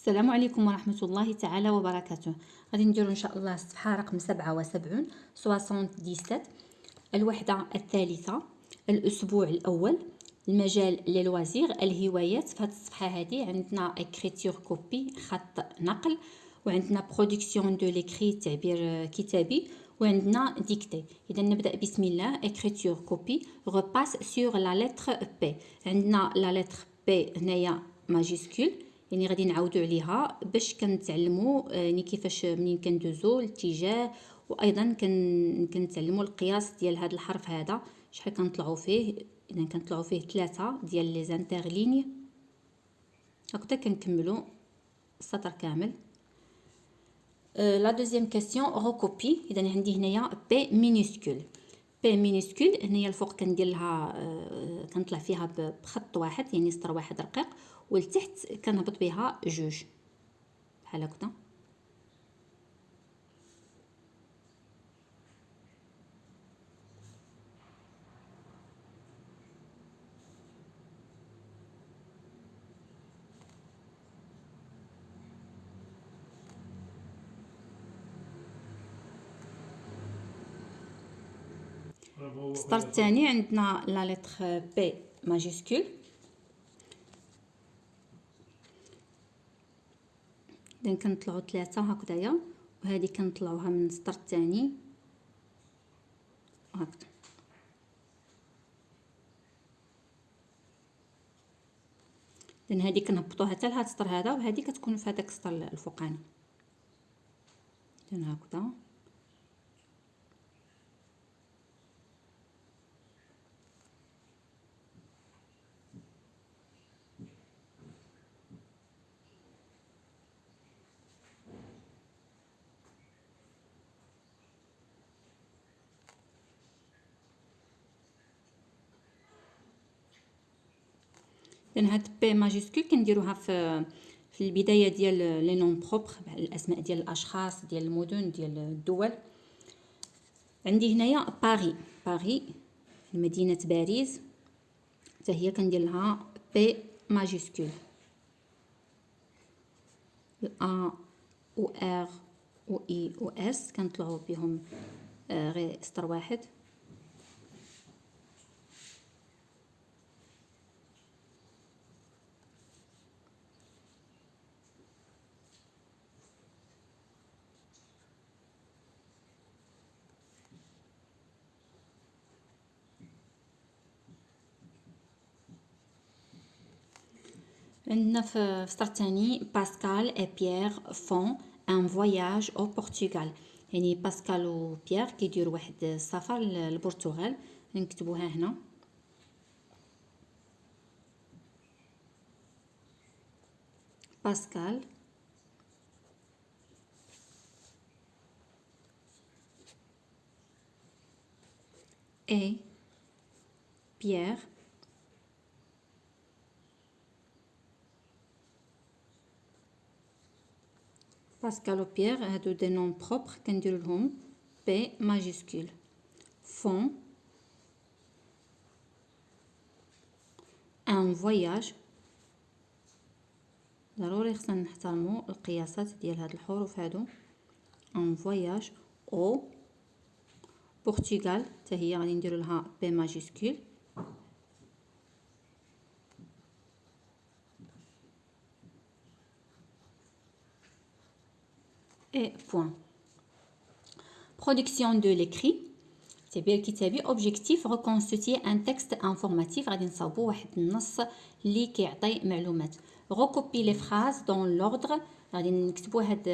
السلام عليكم ورحمة الله تعالى وبركاته. غادي نديرو ان شاء الله الصفحة رقم 77 77. الوحدة الثالثة، الأسبوع الأول، المجال للوزير، الهوايات. في هذه الصفحة هذه عندنا écriture كوبي، خط نقل، وعندنا production de l'écrit، تعبير كتابي، وعندنا dictée. إذا نبدأ بسم الله. écriture كوبي repasse sur la lettre P. عندنا la lettre P هنايا ماجيسكول، يعني غادي نعاودو عليها باش كنتعلموا يعني كيفاش منين كندوزو الاتجاه، وايضا كنتعلموا القياس ديال هذا الحرف هذا شحال كنطلعوا فيه. اذا كنطلعوا فيه 3 ديال لي زانترليني، هكذا كنكملوا السطر كامل. لا دوزيام كاستيون روكوبي. اذا عندي هنايا بي مينيسكول. بي مينيسكول هنايا الفوق كندير لها كنطلع فيها بخط واحد، يعني سطر واحد رقيق، والتحت كنهبط بها جوج بحال هكذا. السطر الثاني عندنا لا لتر بي ماجيسكول. اذا كنطلعوا 3 هكذايا، وهذه كنطلعوها من السطر الثاني هكذا. لان هذه كنهبطوها حتى لهاد السطر هذا، وهذه كتكون في هذاك السطر الفوقاني. اذا هكذا لان هاد بي ماجيسكول كنديروها في البدايه ديال لي نون بروبر، الاسماء ديال الاشخاص، ديال المدن، ديال الدول. عندي هنايا باري. باري مدينه باريس، حتى هي كندير لها بي ماجيسكول. ا و ار و اي و اس كنطلعوا بهم غير سطر واحد. عندنا في السطر الثاني باسكال اي بيير فون ان فواياج او بورتوغال. يعني باسكال و بيير كيديروا واحد السفر للبرتغال. نكتبوها هنا. باسكال اي بيير باسكال و بيير هادو دي نون بروبر كنديرو لهم بي ماجيسكول. فون ان فواياج، ضروري خصنا نحترموا القياسات ديال هاد الحروف هادو. ان فواياج او بورتوغال حتى هي غادي نديرو لها بي ماجيسكول. et point. Production de l'écrit، تعبير كتابي. objectif reconstituer un texte informatif، غادي نصاوبو واحد النص اللي كيعطي معلومات. recopier les phrases dans l'ordre، غادي نكتبو هاد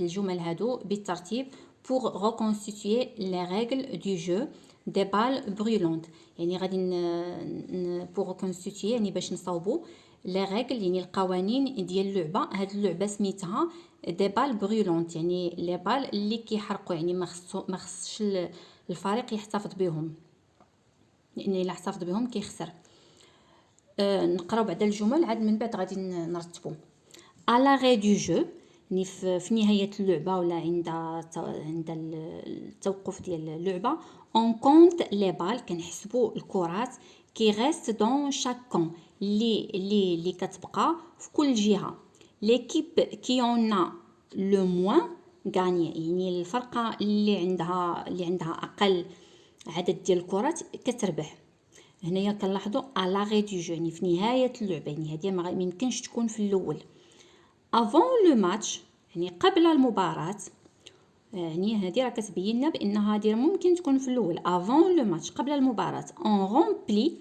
الجمل هادو بالترتيب. pour reconstituer les règles du jeu des balles brûlantes، يعني غادي pour reconstituer يعني باش نصاوبو لي ريغل، يعني القوانين ديال اللعبه. هاد اللعبه سميتها دي بال برولونت، يعني لي بال اللي كيحرقوا، يعني ما خصش الفريق يحتفظ بهم، لان الا احتفظ بهم كيخسر. نقراو بعد الجمل عاد من بعد غادي نرتبو. à l'arrêt du jeu، يعني في نهايه اللعبه ولا عند التوقف ديال اللعبه. on compte les balles، كنحسبوا الكرات qui reste dans chaque camp، اللي كتبقى في كل جهه. ليكيب كي اون ا لو موان غاني، يعني الفرقه اللي عندها اقل عدد ديال الكرات كتربح. هنايا كنلاحظوا على لاغي دو جو، يعني في نهايه اللعبه، يعني هذه ما يمكنش تكون في الاول. افون لو ماتش يعني قبل المباراه، يعني هذه راه كتبين لنا بان هذه ممكن تكون في الاول. افون لو ماتش قبل المباراه، اون رومبلي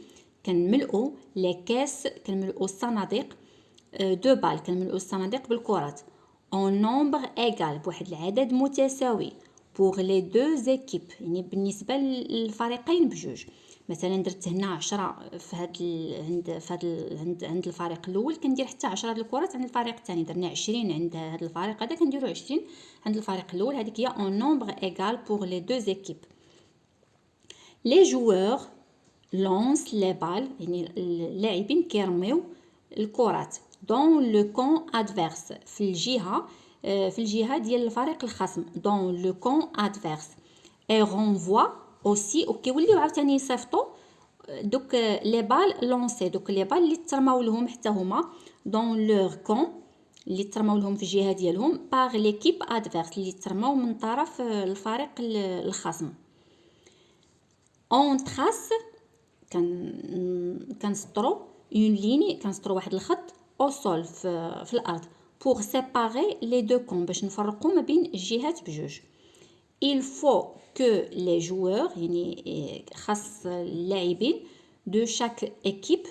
كنملؤوا لي كاس، كنملؤوا الصناديق دو بال، كنملؤوا الصناديق بالكرات اون نومبر ايغال بواحد العدد متساوي بوغ لي دو زيكيب، يعني بالنسبه للفريقين بجوج. مثلا درت هنا 10 في هاد عند الفريق الاول، كندير حتى 10 د الكرات عند الفريق الثاني. درنا 20 عند هاد الفريق هذا، كنديروا 20 عند الفريق الاول. هذيك هي اون نومبر ايغال بوغ لي دو زيكيب. لي جوور لونس لي بال، يعني اللاعبين كيرميو الكرات دون لو كون ادفيرس، في الجهه ديال الفريق الخصم، دون لو كون ادفيرس. اي رونفوا اوسي، وكيوليو عاوتاني يصيفطوا دوك لي بال لونسي، دوك لي بال اللي ترماو لهم حتى هما دون لور كون، اللي ترماو لهم في الجهه ديالهم، باغ ليكيب ادفيرس، اللي ترماو من طرف الفريق الخصم. اون تراس كنسطرو اون ليني، كنسطرو واحد الخط او سول في الارض بوغ سيباري لي دو كون، باش نفرقوا ما بين الجهات بجوج. il faut que les joueurs، يعني خاص اللاعبين de chaque équipe،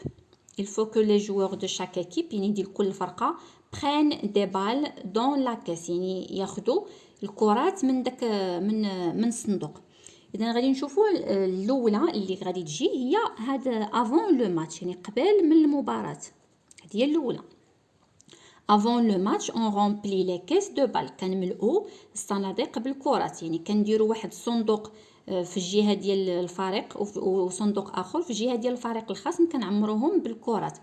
il faut que les joueurs de chaque équipe، يعني ديال كل فرقه prennent des balles dans la caisse، يعني ياخذوا الكرات من داك من الصندوق. اذا غادي نشوفوا الاولى اللي غادي تجي هي هاد افون لو ماتش، يعني قبل من المباراه. هذه هي الاولى. افون لو ماتش اون رومبلي لي كيس دو بال، كنملؤوا الصناديق بالكرات، يعني كنديروا واحد الصندوق في الجهه ديال الفريق وصندوق اخر في الجهه ديال الفريق الخصم، كنعمروهم بالكرات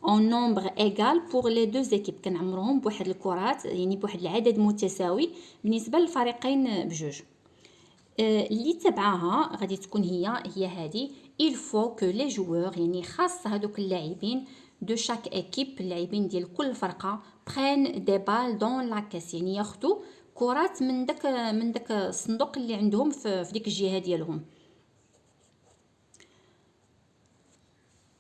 اون نومبر ايغال بوغ لي دو زيكيب، كنعمروهم بواحد الكرات، يعني بواحد العدد متساوي بالنسبه للفريقين بجوج. اللي تبعها غادي تكون هي هذه il faut que les joueurs، يعني خاص هذوك اللاعبين de chaque équipe، اللاعبين ديال كل فرقه prennent des balles dans la caisse، يعني ياخذوا كرات من داك الصندوق اللي عندهم في ديك الجهه ديالهم.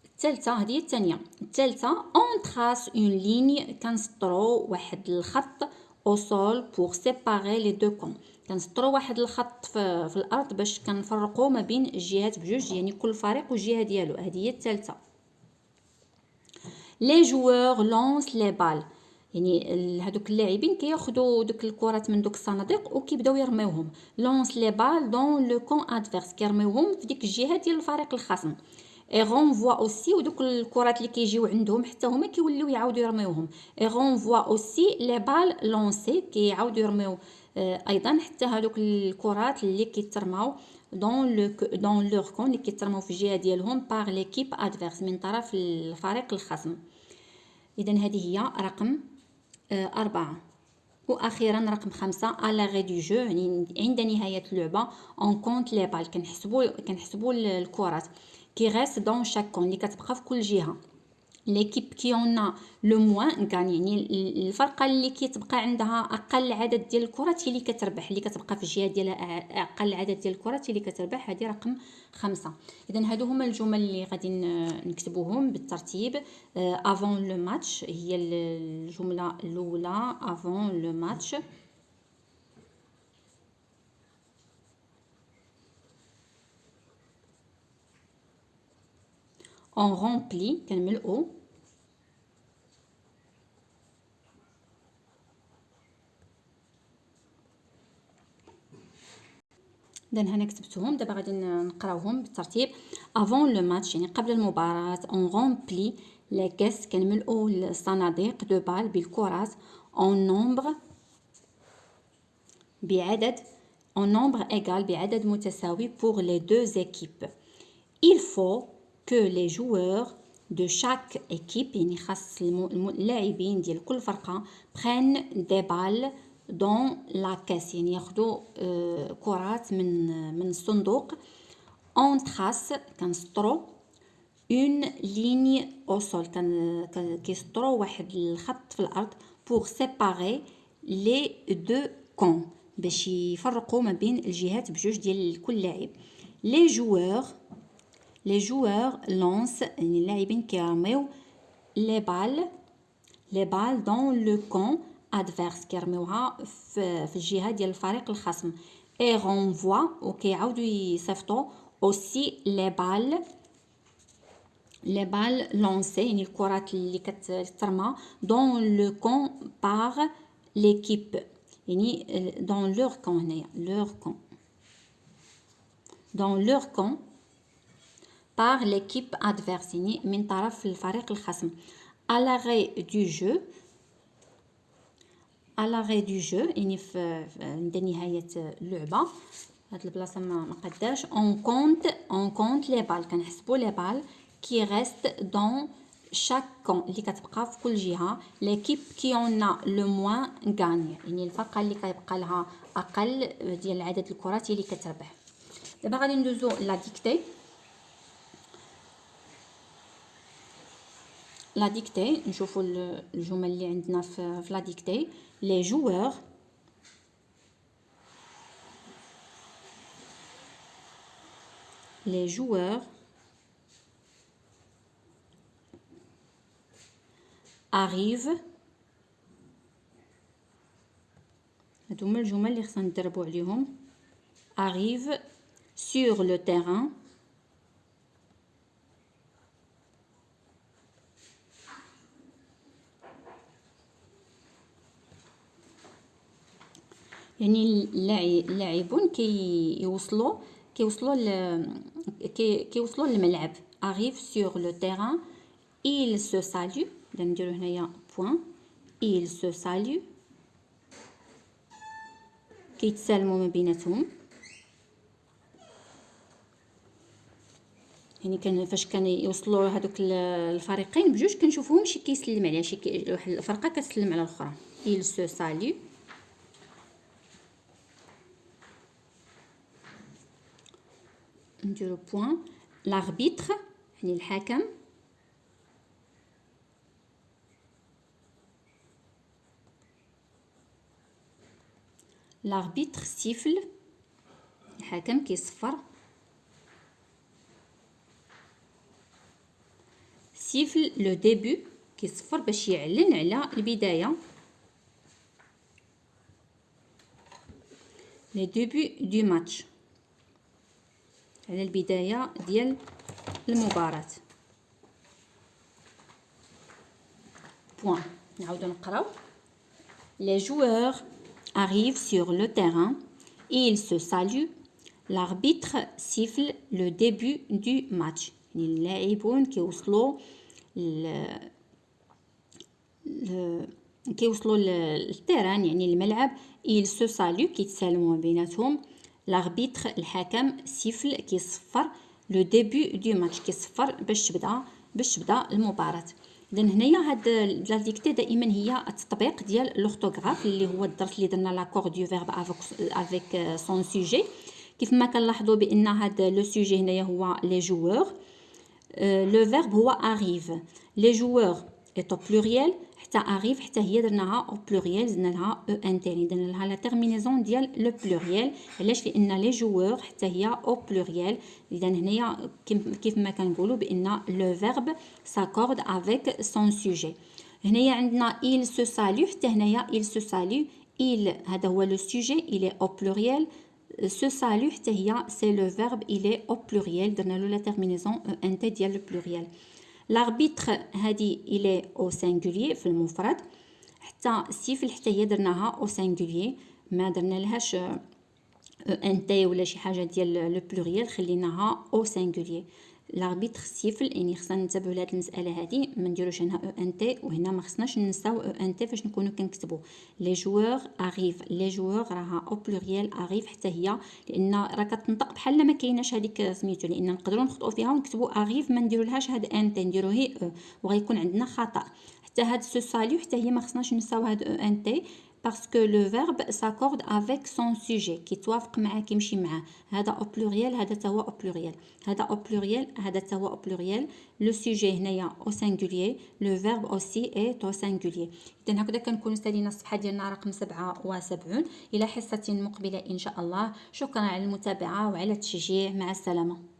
الثالثه، هذه الثانيه. الثالثه اون تراس اون ليني، كنسطرو واحد الخط او سول بوغ سيباري لي دو كون، كنسطرو واحد الخط في الارض باش كنفرقوا ما بين الجهات بجوج، يعني كل فريق والجهه ديالو. هذه هي الثالثه. لي جوور لونس لي بال، يعني هذوك اللاعبين كياخذوا دوك الكرات من دوك الصناديق وكيبداو يرميوهم. لونس لي بال دون لو كون ادفيرس، كيرميوهم في ديك الجهه ديال الفريق الخصم. اي رونفوا اوسي، ودوك الكرات اللي كيجيو عندهم حتى هما كيوليو يعاودوا يرميوهم. اي رونفوا اوسي لي بال لونسي، كيعاودوا يرميو ايضا حتى هذوك الكرات اللي كيترماو دون لور كون، اللي كيترماو في الجهه ديالهم باغ ليكيب ادفيرس، من طرف الفريق الخصم. اذا هذه هي رقم 4. واخيرا رقم 5 على غي دو جو، يعني عند نهايه اللعبه اون كونت لي بال، كنحسبوا الكرات كي غاس دون شاك كون، اللي كتبقى في كل جهه. ليكيب كي اون لو موان غان، يعني الفرقه اللي كيتبقى عندها اقل عدد ديال الكرات هي اللي كتربح، اللي كتبقى في الجهه ديالها اقل عدد ديال الكرات هي اللي كتربح. هذه رقم 5. اذا هادو هما الجمل اللي غادي نكتبوهم بالترتيب. افون لو ماتش هي الجمله الاولى، افون لو ماتش. اون رومبلي كنملؤوا. اذا هنا كتبتهم، دابا غادي نقراوهم بالترتيب. افون لو ماتش يعني قبل المباراه، اون رومبلي لي كيس، كنملؤوا الصناديق دو بال بالكرات اون نومبر بعدد، اون نومبر ايغال بعدد متساوي بوغ لي دو زيكيب. il faut que les joueurs de chaque équipe، يعني خاص اللاعبين ديال كل فرقه prennent des balles dans la caisse، يعني ياخذوا كرات من الصندوق. on trace كنسطرو une ligne au sol، كيسطرو واحد الخط في الارض pour séparer les deux camps باش يفرقوا ما بين الجهات بجوج ديال كل لاعب. les joueurs lancent يعني اللاعبين كيرميو les balles dans le camp adverse كيرميوها في الجهه ديال الفريق الخصم et renvoient وكيعاودوا يصيفطوا aussi les balles lancées يعني الكرات اللي كترمى dans le camp par l'équipe يعني dans leur camp هنايا dans leur camp par l'équipe adverse يعني من طرف الفريق الخصم. à l'arrêt du jeu يعني عند نهاية اللعبة هاد البلاصة ما قداش on compte les balles كنحسبوا les balles qui restent dans chaque camp اللي كتبقى في كل جهة. l'équipe qui en a le moins gagne يعني الفرقة اللي كيبقى لها أقل ديال عدد الكرات هي اللي كتربح. دابا غادي ندوزو لا ديكتي. لا ديكتي نشوفوا الجمل اللي عندنا في لا ديكتي. les joueurs arrivent هادو هما الجمل اللي خصنا ندربوا عليهم. arrive sur le terrain يعني اللاعبون كيوصلوا للملعب. arrive sur le terrain il se salue نديرو هنايا point il se salue كيتسالموا ما بيناتهم يعني فاش كان يوصلوا هذوك الفريقين بجوج كنشوفوهم شي كيسلم عليها واحد الفرقه كتسلم على الاخرى. il se salue نديرو point. l'arbitre يعني الحكم l'arbitre siffle الحكم كيصفر. siffle le début كيصفر باش يعلن على البداية. le début du match على البداية ديال المباراة. point. نعاودو نقراو. les joueurs arrivent sur le terrain et ils se saluent. l'arbitre siffle le début du match يعني اللاعبون كيوصلوا للتيران يعني الملعب. ils se saluent كيتسالموا بيناتهم. l'arbitre الحكم siffle كيصفر le début du match كيصفر باش تبدا المباراة. اذا هنايا هاد لا ديكتي دائما هي التطبيق ديال لورتوغراف اللي هو الدرس اللي درنا لاكور دو فيرب افيك سون سوجي. كيف ما كنلاحظوا بان هاد لو سوجي هنايا هو لي جوور. لو فيرب هو arrive. لي جوور ايت او بلوريال حتى arrive حتى هي درناها او بلوريال زدنا لها او ان تاني درنا لها لا تيرمينيزون ديال لو بلوريال. علاش؟ لان لي جوور حتى هي او بلوريال. اذا هنايا كيف ما كنقولوا بان لو فيرب ساكورد افيك سون سوجي. هنايا عندنا il se salue حتى هنايا il se salue. il هذا هو لو سوجي il est au pluriel. se salue حتى هي c'est le verbe il est au pluriel درنا له لا تيرمينيزون ان تي ديال لو بلوريال. l'arbitre هادي il est au singulier في المفرد. حتى siffle حتى هي درناها او singulier ما درنا لهاش ان تي ولا شي حاجه ديال لو بلوريال خليناها او singulier. l'arbitre siffle يعني خصنا ننتبهوا لهاد المساله هادي ما نديروش هنا او ان تي وهنا ما خصناش ننساو او ان تي فاش نكونوا كنكتبوا. لي جوور arrive لي جوور راها او بلوريال arrive حتى هي لان راه كتنطق بحال ما كايناش هذيك سميتو لان نقدروا نخطئوا فيها ونكتبوا arrive ما نديروا لهاش هاد ان تي نديروا هي او وغيكون عندنا خطا. حتى هاد سو ساليو حتى هي ما خصناش ننساو هاد او ان تي parce que le verbe s'accorde avec son sujet كيتوافق معاه كيمشي معاه. هذا au pluriel هذا توا au pluriel، هذا au pluriel هذا توا au pluriel. le sujet هنايا au singulier، le verbe aussi est au singulier. إذن هكذا كنكونوا سالينا الصفحة ديالنا رقم 77. إلى حصة مقبلة إن شاء الله. شكرا على المتابعة وعلى التشجيع. مع السلامة.